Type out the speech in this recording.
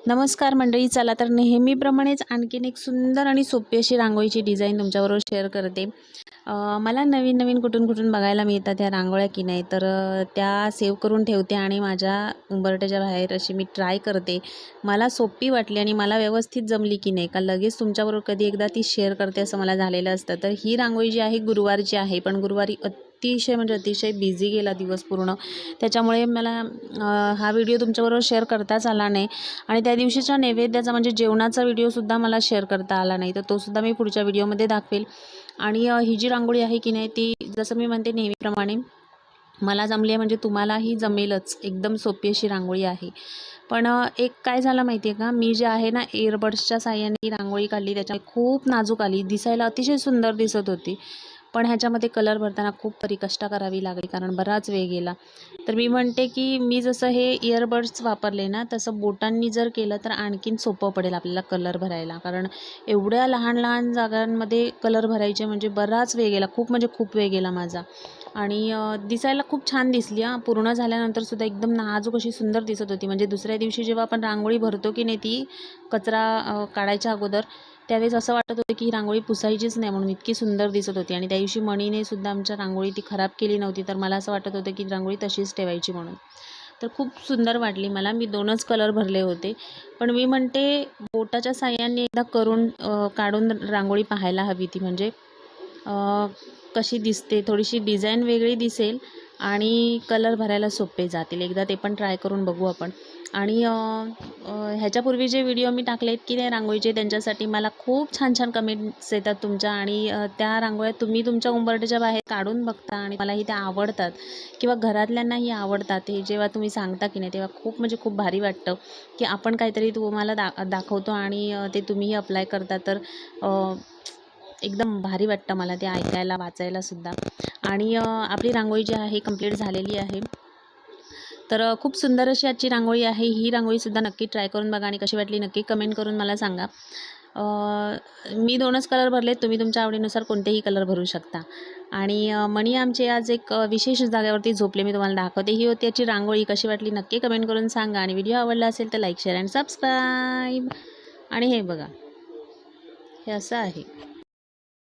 नमस्कार मंडळी, चला तर नेहमीप्रमाणेच आणखीन एक सुंदर आणि सोपी अशी रांगोळीची डिझाईन तुमच्याबरोबर शेअर करते। मला नवीन नवीन कुठून बघायला मिळतात त्या रांगोळ्या की नाही, तर त्या सेव्ह करून ठेवते आणि माझ्या उंबरठ्याच्या बाहेर अशी मी ट्राय करते। मला सोपी वाटली आणि मला व्यवस्थित जमली की नाही का लगेच तुमच्याबरोबर कधी एकदा ती शेअर करते असं मला झालेलं असतं। तर ही रांगोळी जी आहे गुरुवारची आहे, पण गुरुवारी अतिशय बिझी गेला दिवस पूर्ण, त्याच्यामुळे मला हा व्हिडिओ तुमच्याबरोबर शेअर करताच आला नाही आणि त्या दिवशीच्या नैवेद्याचा म्हणजे जेवणाचा व्हिडिओसुद्धा मला शेअर करता आला नाही, तर तोसुद्धा मी पुढच्या व्हिडिओमध्ये दाखवेल। आणि ही जी रांगोळी आहे की नाही ती जसं मी म्हणते नेहमीप्रमाणे मला जमली आहे म्हणजे तुम्हालाही जमेलच, एकदम सोपी अशी रांगोळी आहे। पण एक काय झालं माहिती आहे का, मी जे आहे ना एअरबड्सच्या साहाय्याने ही रांगोळी काढली, त्याच्यामुळे खूप नाजूक आली, दिसायला अतिशय सुंदर दिसत होती, पण ह्याच्यामध्ये कलर भरताना खूप परिकष्टा करावी लागली कारण बराच वेळ गेला। तर मी म्हणते की मी जसं हे इयरबड्स वापरले ना तसं बोटांनी जर केलं तर आणखीन सोपं पडेल आपल्याला कलर भरायला, कारण एवढ्या लहान लहान जागांमध्ये कलर भरायचे म्हणजे बराच वेळ गेला, खूप म्हणजे खूप वेळ गेला माझा। आणि दिसायला खूप छान दिसली पूर्ण झाल्यानंतर सुद्धा एकदम नाजूक अशी सुंदर दिसत होती। म्हणजे दुसऱ्या दिवशी जेव्हा आपण रांगोळी भरतो की नाही ती कचरा काढायच्या अगोदर, त्यावेळेस असं वाटत होतं की ही रांगोळी पुसायचीच नाही म्हणून, इतकी सुंदर दिसत होती। आणि त्या दिवशी मणीने सुद्धा आमच्या रांगोळी ती खराब केली नव्हती, तर मला असं वाटत होतं की रांगोळी तशीच ठेवायची म्हणून। तर खूप सुंदर वाटली मला, मी 2च कलर भरले होते, पण मी म्हणते बोटाच्या साहाय्याने एकदा करून काढून रांगोळी पाहायला हवी ती, म्हणजे कशी दिसते, थोडीशी डिझाईन वेगळी दिसेल आणि कलर भरायला सोपे जातील, एकदा ते पण ट्राय करून बघू आपण। आणि ह्याच्यापूर्वी जे व्हिडिओ मी टाकलेत की नाही रांगोळीचे, त्यांच्यासाठी मला खूप छान छान कमेंट्स येतात तुमच्या, आणि त्या रांगोळ्या तुम्ही तुमच्या उंबरठ्याच्या बाहेर काढून बघता आणि मलाही त्या आवडतात किंवा घरातल्यांनाही आवडतात। हे जेव्हा तुम्ही सांगता की नाही तेव्हा खूप म्हणजे खूप भारी वाटतं की आपण काहीतरी तुम्हाला दाखवतो आणि ते तुम्हीही अप्लाय करता, तर एकदम भारी वाटतं मला ते ऐकायला वाचायला सुद्धा। आणि आपली रांगोळी जी आहे कंप्लीट झालेली आहे, तर खूप सुंदर अशी आजची रांगोळी आहे। ही रांगोळीसुद्धा नक्की ट्राय करून बघा आणि कशी वाटली नक्की कमेंट करून मला सांगा। मी 2च कलर भरले, तुम्ही तुमच्या आवडीनुसार कोणतेही कलर भरू शकता। आणि मणी आमचे आज एक विशेष जागेवरती झोपले, मी तुम्हाला दाखवते। ही होती याची रांगोळी, कशी वाटली नक्की कमेंट करून सांगा आणि व्हिडिओ आवडला असेल तर लाईक शेअर अँड सबस्क्राईब। आणि हे बघा, हे असं आहे।